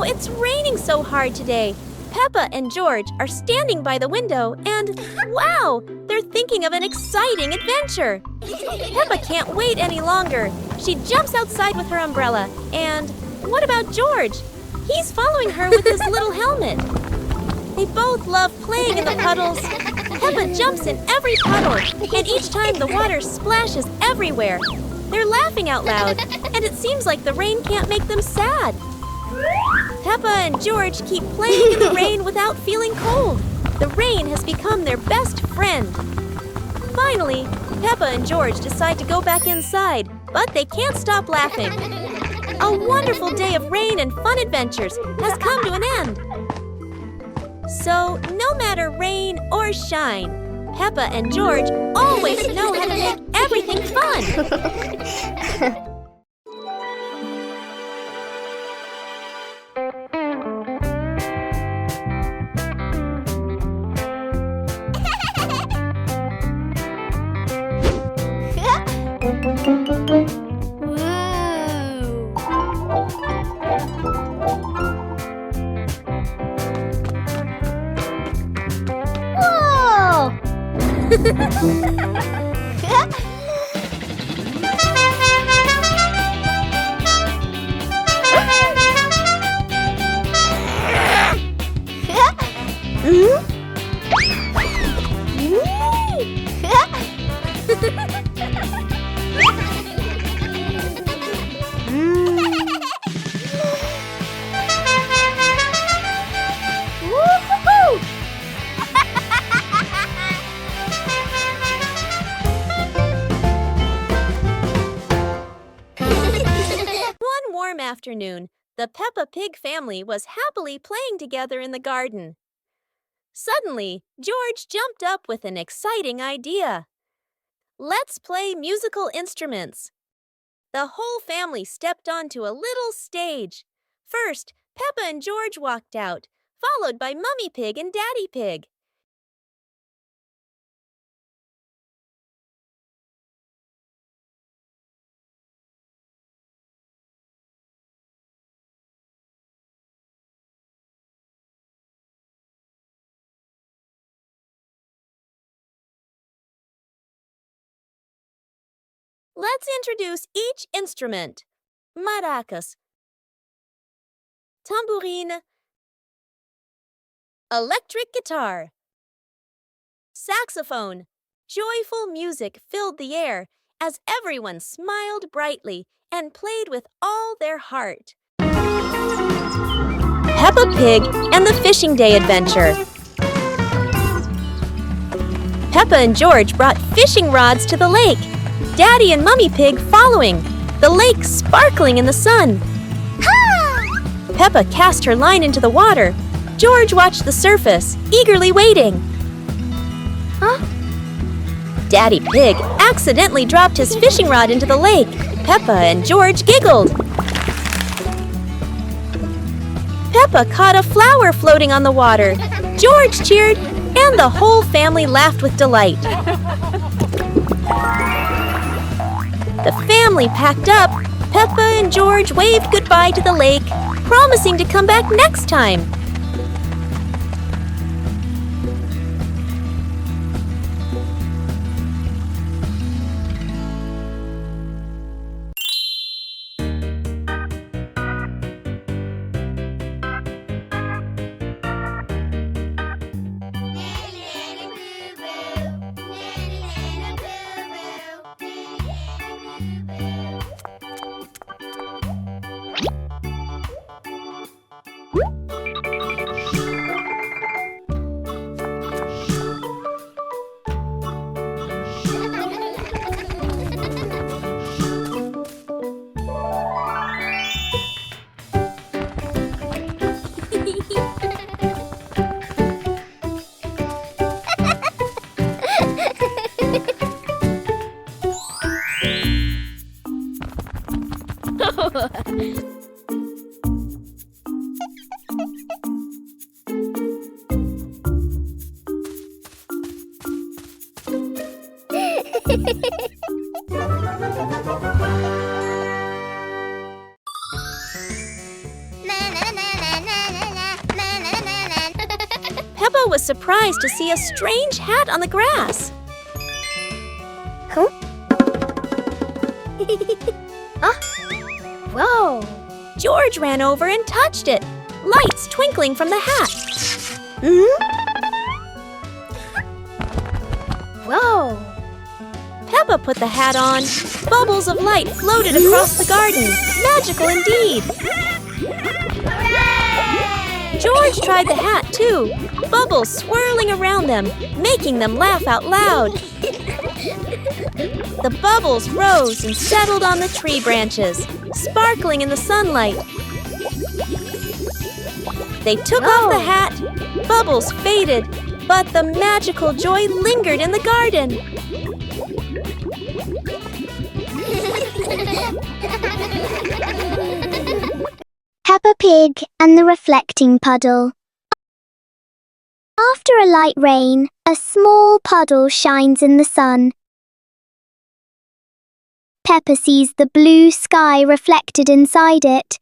it's raining so hard today. Peppa and George are standing by the window and, wow, they're thinking of an exciting adventure. Peppa can't wait any longer. She jumps outside with her umbrella. And what about George? He's following her with his little helmet. They both love playing in the puddles. Peppa jumps in every puddle, and each time the water splashes everywhere. They're laughing out loud, and it seems like the rain can't make them sad. Peppa and George keep playing in the rain without feeling cold. The rain has become their best friend. Finally, Peppa and George decide to go back inside, but they can't stop laughing. A wonderful day of rain and fun adventures has come to an end. So, no matter rain or shine, Peppa and George always know how to make everything fun. Afternoon, the Peppa Pig family was happily playing together in the garden. Suddenly, George jumped up with an exciting idea. Let's play musical instruments. The whole family stepped onto a little stage. First, Peppa and George walked out, followed by Mummy Pig and Daddy Pig. Let's introduce each instrument. Maracas, tambourine, electric guitar, saxophone. Joyful music filled the air as everyone smiled brightly and played with all their heart. Peppa Pig and the Fishing Day Adventure. Peppa and George brought fishing rods to the lake. Daddy and Mummy Pig following, the lake sparkling in the sun. Peppa cast her line into the water. George watched the surface, eagerly waiting. Daddy Pig accidentally dropped his fishing rod into the lake. Peppa and George giggled. Peppa caught a flower floating on the water. George cheered, and the whole family laughed with delight. The family packed up. Peppa and George waved goodbye to the lake, promising to come back next time. Peppa was surprised to see a strange hat on the grass. Huh? Whoa! George ran over and touched it, lights twinkling from the hat. Whoa! Peppa put the hat on. Bubbles of light floated across the garden. Magical indeed. George tried the hat too, bubbles swirling around them, making them laugh out loud. The bubbles rose and settled on the tree branches, sparkling in the sunlight. They took off the hat, bubbles faded, but the magical joy lingered in the garden. Peppa Pig and the Reflecting Puddle. After a light rain, a small puddle shines in the sun. Peppa sees the blue sky reflected inside it.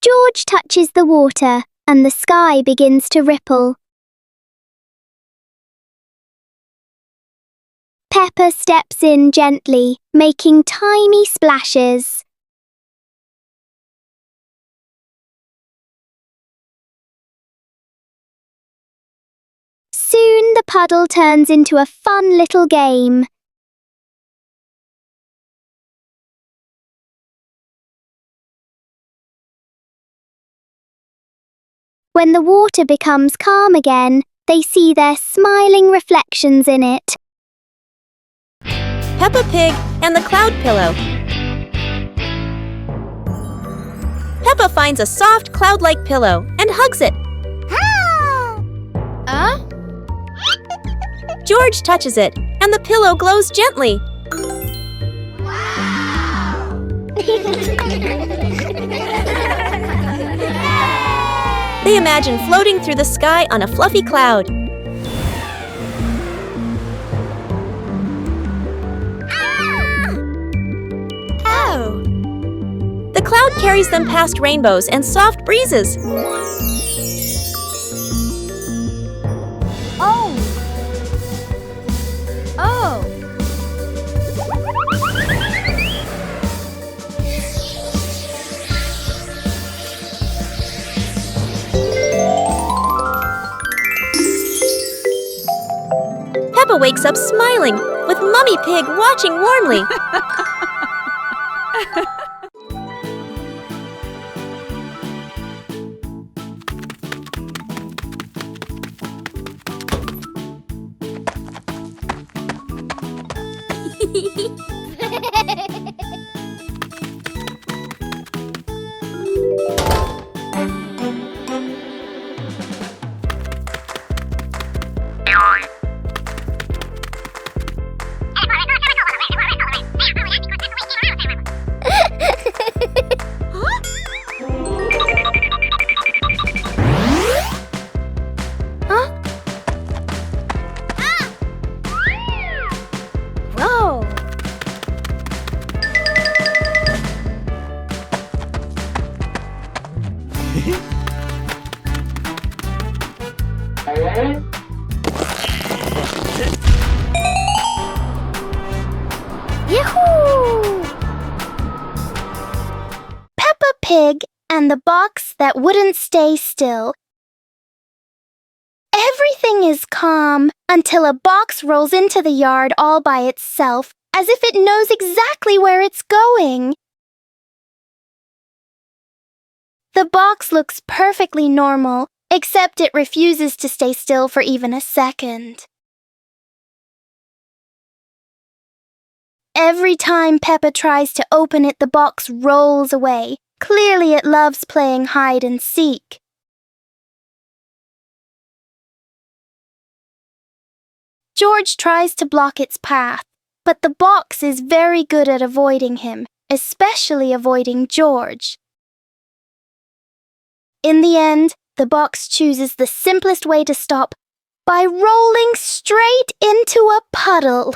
George touches the water, and the sky begins to ripple. Peppa steps in gently, making tiny splashes. Soon the puddle turns into a fun little game. When the water becomes calm again, they see their smiling reflections in it. Peppa Pig and the Cloud Pillow. Peppa finds a soft cloud-like pillow and hugs it. George touches it, and the pillow glows gently. They imagine floating through the sky on a fluffy cloud. The cloud carries them past rainbows and soft breezes. Peppa wakes up smiling, with Mummy Pig watching warmly. Yahoo! Peppa Pig and the box that wouldn't stay still. Everything is calm until a box rolls into the yard all by itself, as if it knows exactly where it's going. The box looks perfectly normal, except it refuses to stay still for even a second. Every time Peppa tries to open it, the box rolls away. Clearly it loves playing hide and seek. George tries to block its path, but the box is very good at avoiding him, especially avoiding George. In the end, the box chooses the simplest way to stop by rolling straight into a puddle.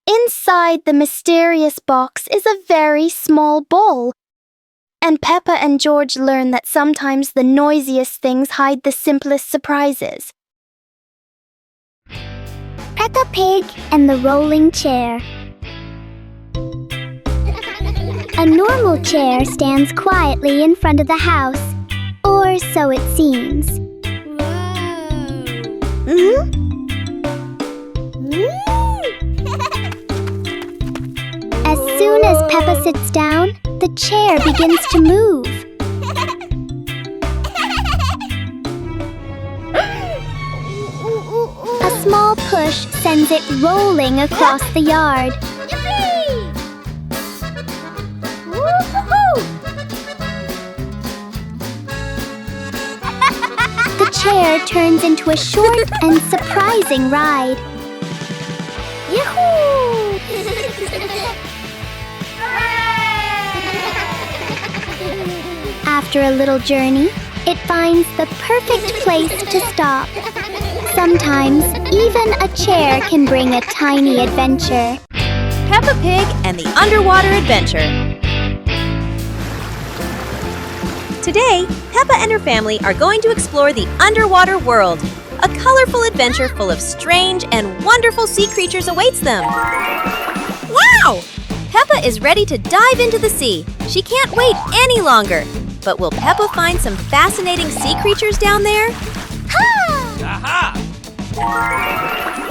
Inside Inside the mysterious box is a very small ball. And Peppa and George learn that sometimes the noisiest things hide the simplest surprises. Peppa Pig and the rolling chair. A normal chair stands quietly in front of the house, or so it seems. As soon as Peppa sits down, the chair begins to move. A small push sends it rolling across the yard. The chair turns into a short and surprising ride. Yahoo! After a little journey, it finds the perfect place to stop. Sometimes, even a chair can bring a tiny adventure. Peppa Pig and the Underwater Adventure. Today, Peppa and her family are going to explore the underwater world. A colorful adventure full of strange and wonderful sea creatures awaits them. Wow! Peppa is ready to dive into the sea. She can't wait any longer. But will Peppa find some fascinating sea creatures down there? Aha!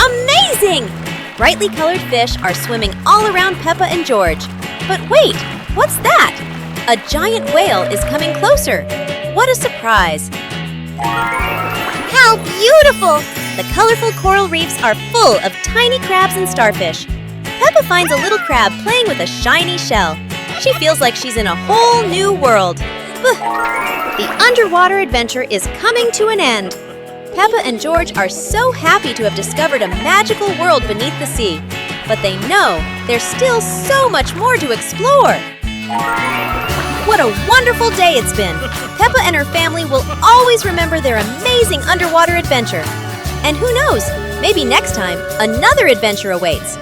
Amazing! Brightly colored fish are swimming all around Peppa and George. But wait, what's that? A giant whale is coming closer. What a surprise! How beautiful! The colorful coral reefs are full of tiny crabs and starfish. Peppa finds a little crab playing with a shiny shell. She feels like she's in a whole new world. The underwater adventure is coming to an end. Peppa and George are so happy to have discovered a magical world beneath the sea. But they know there's still so much more to explore. What a wonderful day it's been! Peppa and her family will always remember their amazing underwater adventure. And who knows, maybe next time, another adventure awaits.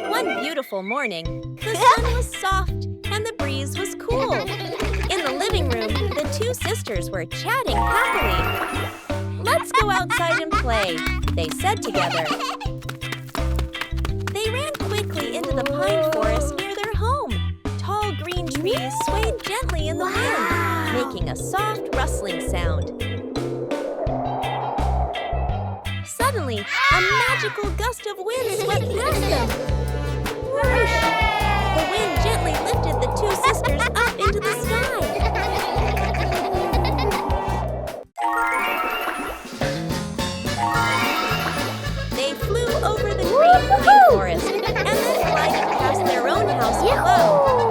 One beautiful morning, the sun was soft and the breeze was cool. In the living room, the two sisters were chatting happily. "Let's go outside and play," they said together. They ran quickly into the pine forest near their home. Tall green trees swayed gently in the wind, making a soft rustling sound. Suddenly, a magical gust of wind swept past them. Whoosh! The wind gently lifted the two sisters up into the sky. They flew over the green pine forest and then glided past their own house below.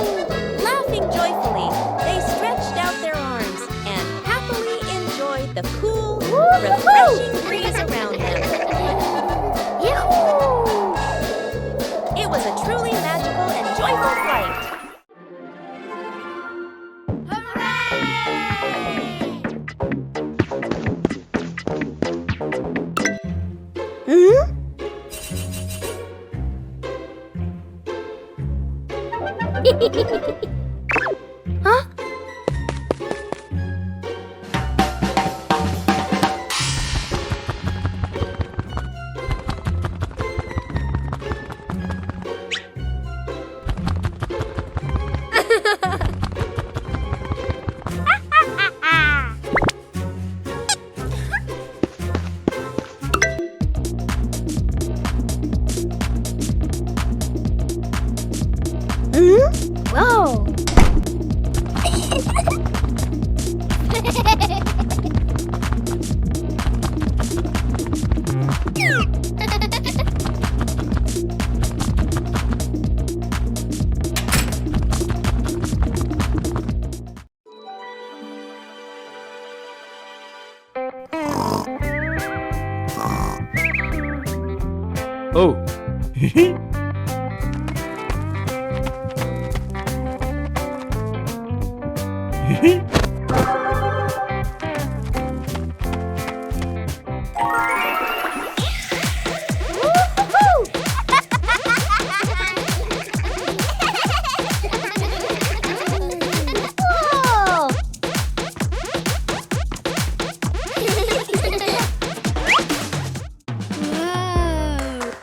Laughing joyfully, they stretched out their arms and happily enjoyed the cool, refreshing breeze around them. It was a truly magical and joyful flight. Huh? Oh.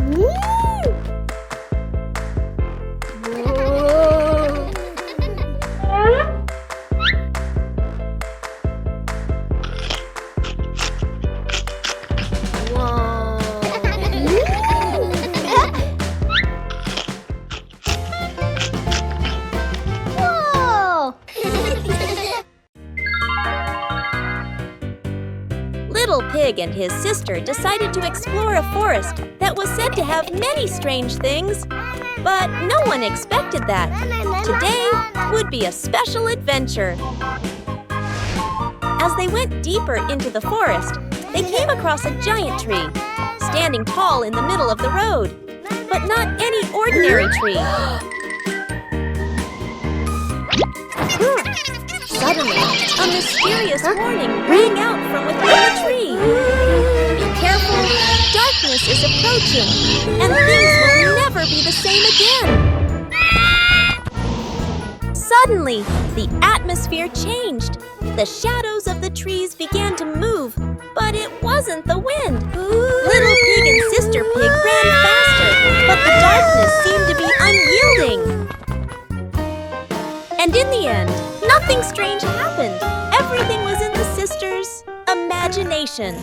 Whoa! Whoa! Little Pig and his sister decided to explore a forest that was said to have many strange things. But no one expected that. Today would be a special adventure. As they went deeper into the forest, they came across a giant tree, standing tall in the middle of the road. But not any ordinary tree. Suddenly, a mysterious warning rang out from within the tree. Be careful, darkness is approaching, and things will never be the same again. Suddenly, the atmosphere changed. The shadows of the trees began to move, but it wasn't the wind. Little Pig and Sister Pig ran faster, but the darkness seemed to be unyielding. And in the end, nothing strange happened. Everything was in the sisters' imagination.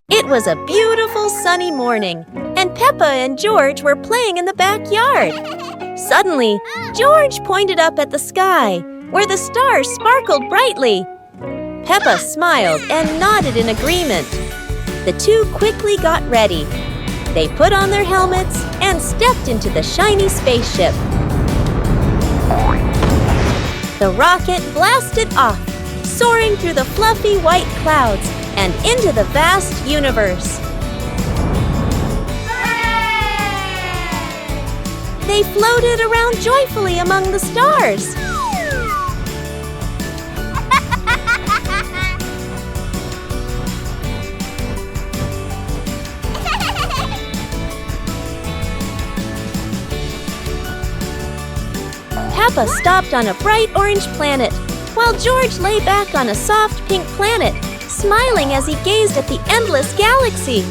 It was a beautiful sunny morning, and Peppa and George were playing in the backyard. Suddenly, George pointed up at the sky, where the stars sparkled brightly. Peppa smiled and nodded in agreement. The two quickly got ready. They put on their helmets and stepped into the shiny spaceship. The rocket blasted off, soaring through the fluffy white clouds and into the vast universe. They floated around joyfully among the stars. Peppa stopped on a bright orange planet, while George lay back on a soft pink planet, smiling as he gazed at the endless galaxy.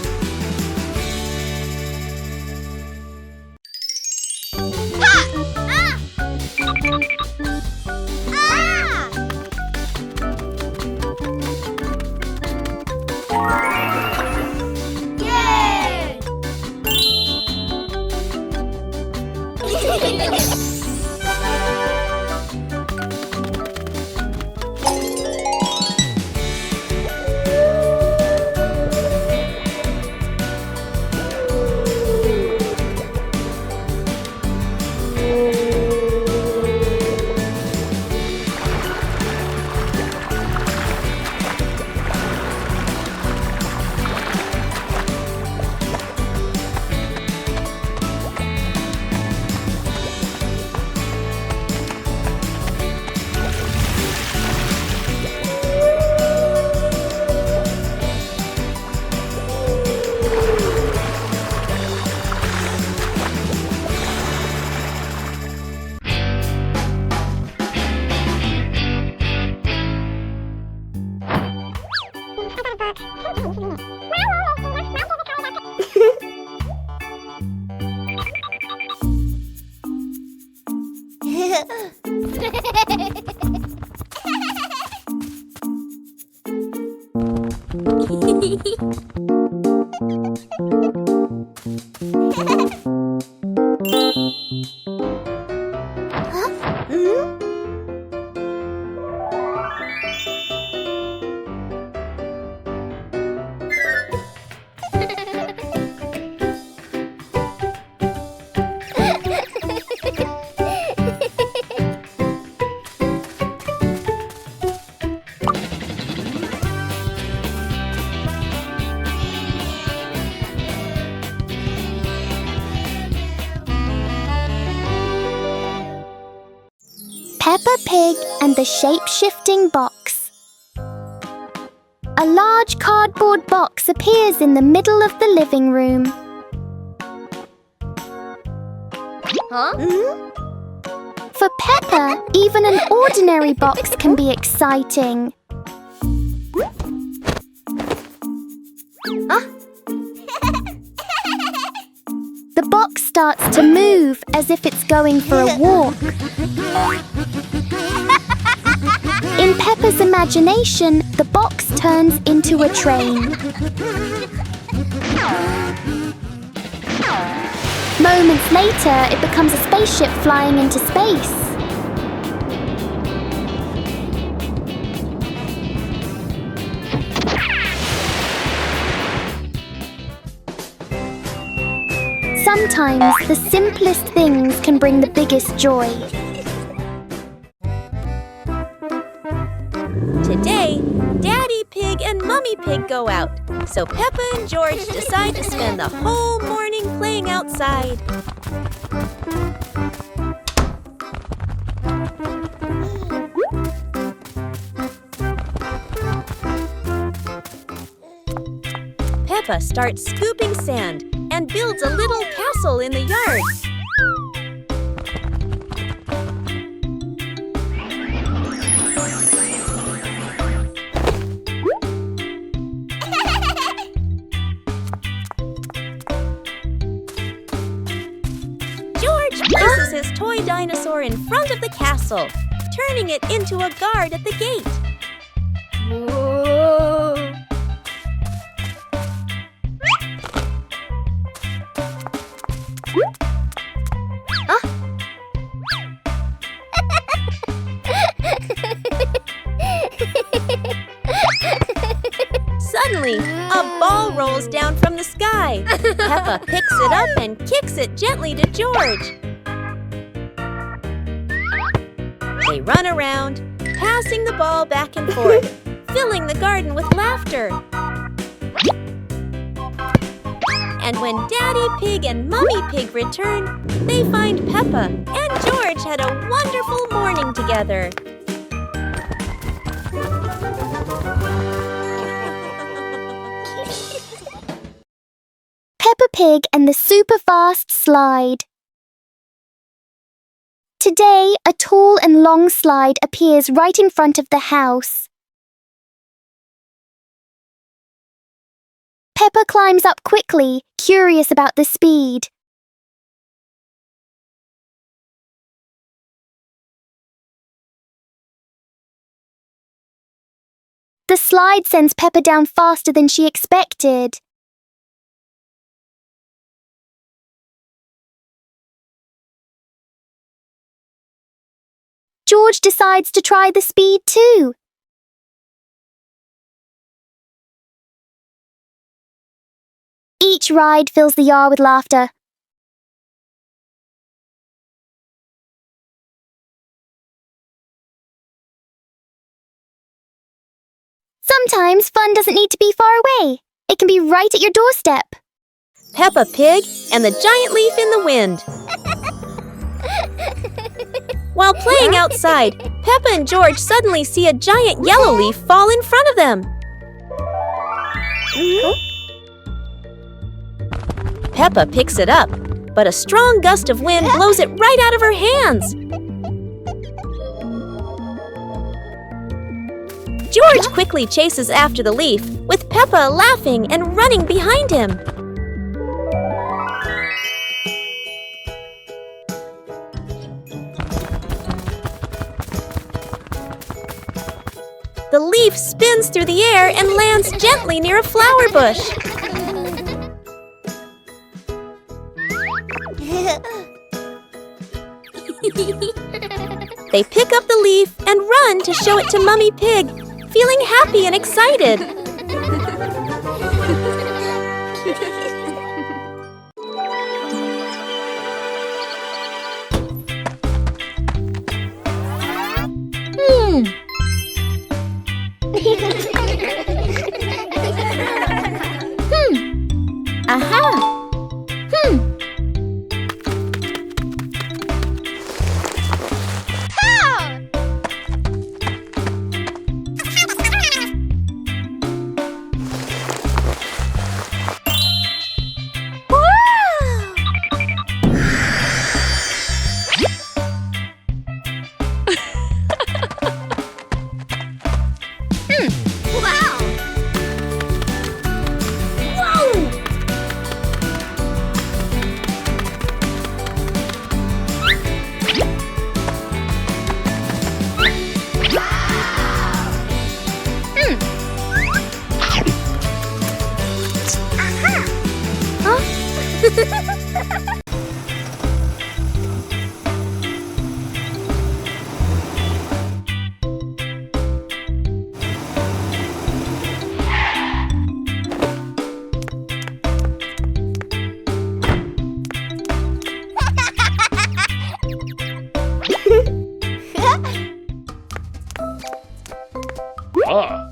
Peppa Pig and the Shape-Shifting Box. A large cardboard box appears in the middle of the living room. For Peppa, even an ordinary box can be exciting. The box starts to move as if it's going for a walk. In Peppa's imagination, the box turns into a train. Moments later, it becomes a spaceship flying into space. Sometimes the simplest things can bring the biggest joy. Today, Daddy Pig and Mummy Pig go out, so Peppa and George decide to spend the whole morning playing outside. Peppa starts scooping sand and builds a little castle in the yard. George places his toy dinosaur in front of the castle, turning it into a guard at the gate. Suddenly, a ball rolls down from the sky. Peppa picks it up and kicks it gently to George. They run around, passing the ball back and forth, filling the garden with laughter. And when Daddy Pig and Mummy Pig return, they find Peppa and George had a wonderful morning together. Peppa Pig and the super fast slide. Today, a tall and long slide appears right in front of the house. Peppa climbs up quickly, curious about the speed. The slide sends Peppa down faster than she expected. George decides to try the speed too. Each ride fills the yard with laughter. Sometimes fun doesn't need to be far away. It can be right at your doorstep. Peppa Pig and the giant leaf in the wind. While playing outside, Peppa and George suddenly see a giant yellow leaf fall in front of them. Peppa picks it up, but a strong gust of wind blows it right out of her hands. George quickly chases after the leaf, with Peppa laughing and running behind him. The leaf spins through the air and lands gently near a flower bush. They pick up the leaf and run to show it to Mummy Pig, feeling happy and excited. Aha! Ah.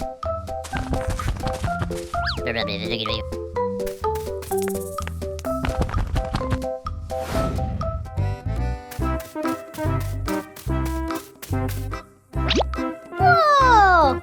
Whoa!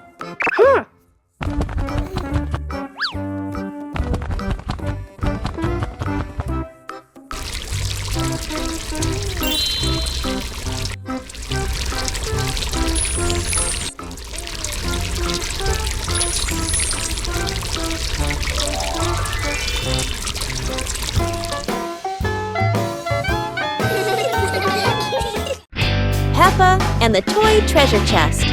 Peppa and the Toy Treasure Chest.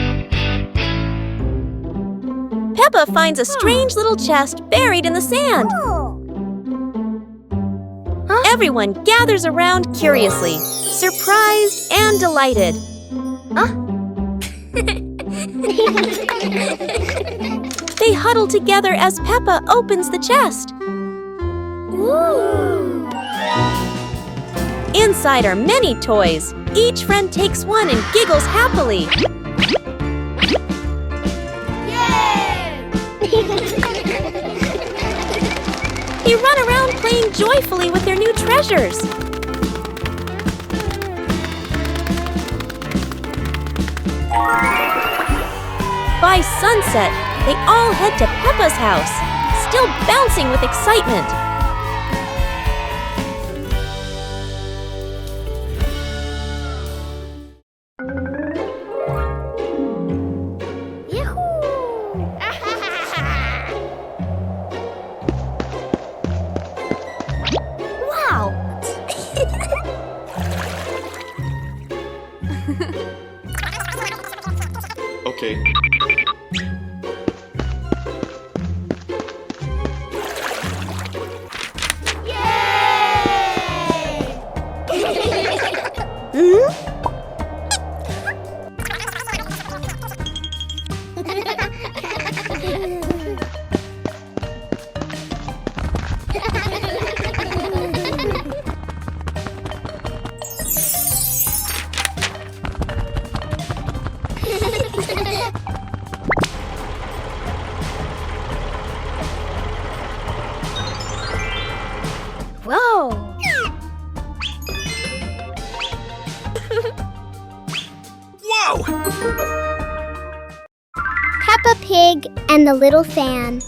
Peppa finds a strange little chest buried in the sand. Everyone gathers around curiously, surprised and delighted. They huddle together as Peppa opens the chest. Inside are many toys. Each friend takes one and giggles happily. They run around playing joyfully with their new treasures. By sunset, they all head to Peppa's house, still bouncing with excitement. Okay. Whoa! Whoa! Peppa Pig and the Little Fan.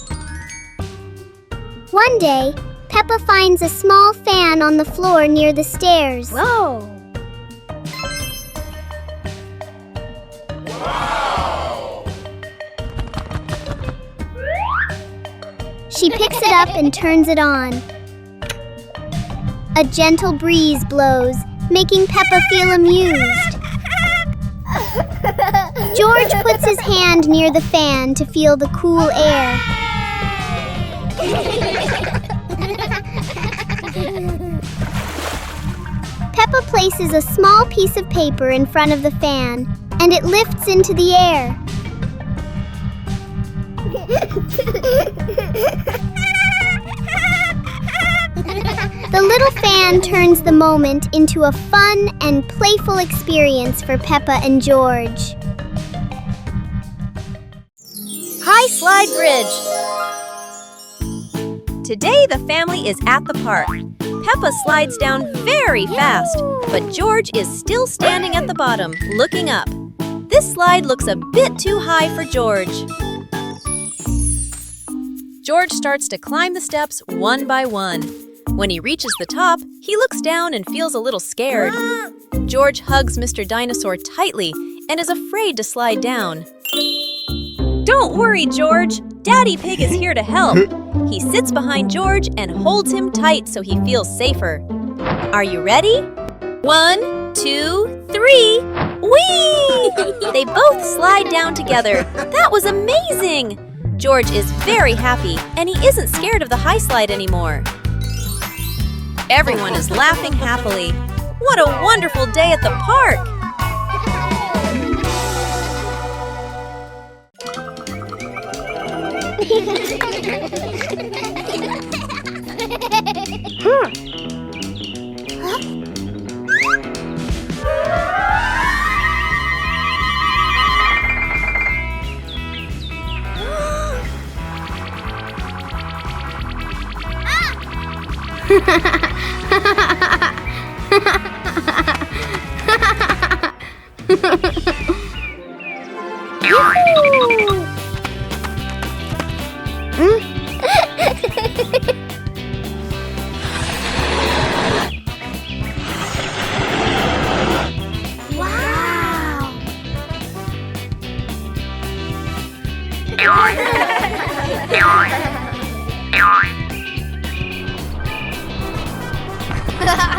One day, Peppa finds a small fan on the floor near the stairs. Whoa! She picks it up and turns it on. A gentle breeze blows, making Peppa feel amused. George puts his hand near the fan to feel the cool air. Peppa places a small piece of paper in front of the fan, and it lifts into the air. The little fan turns the moment into a fun and playful experience for Peppa and George. High Slide Bridge. Today the family is at the park. Peppa slides down very fast, but George is still standing at the bottom, looking up. This slide looks a bit too high for George. George starts to climb the steps one by one. When he reaches the top, he looks down and feels a little scared. George hugs Mr. Dinosaur tightly and is afraid to slide down. Don't worry, George. Daddy Pig is here to help. He sits behind George and holds him tight so he feels safer. Are you ready? 1, 2, 3. Whee! They both slide down together. That was amazing! George is very happy and he isn't scared of the high slide anymore. Everyone is laughing happily. What a wonderful day at the park! Wow!